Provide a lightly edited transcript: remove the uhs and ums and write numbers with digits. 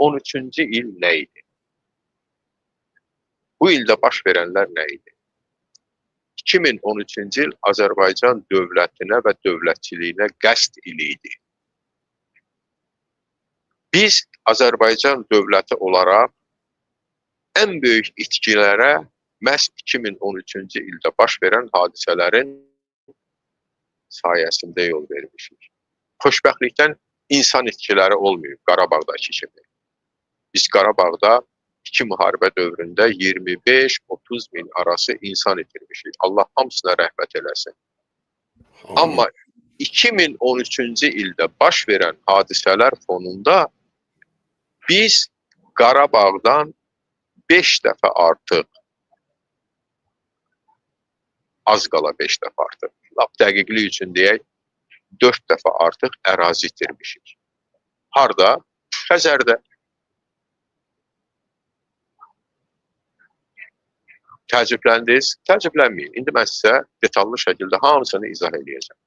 2013-cü il nə idi? Bu ildə baş verənlər nə idi? 2013-cü il Azərbaycan dövlətinə və dövlətçiliyinə qəsd ili idi. Biz Azərbaycan dövləti olaraq ən böyük itkilərə məhz 2013-cü ildə baş verən hadisələrin sayəsində yol vermişik. Xoşbəxtlikdən insan itkiləri olmuyor Qarabağdakı kimi. Biz Qarabağda iki müharibə dövründə 25-30 min arası insan itirmişik. Allah hamısına rəhmət eləsin. Amma 2013-cü ildə baş verən hadisələr fonunda biz Qarabağdan 5 dəfə artıq, az qala 5 dəfə artıq, lap dəqiqlik üçün deyək, 4 dəfə artıq ərazi itirmişik. Harada? Xəzərdə. Təəccübləndiniz? Təəccüblənməyin. İndi mən sizə detallı şəkildə hamısını izah edəcəm.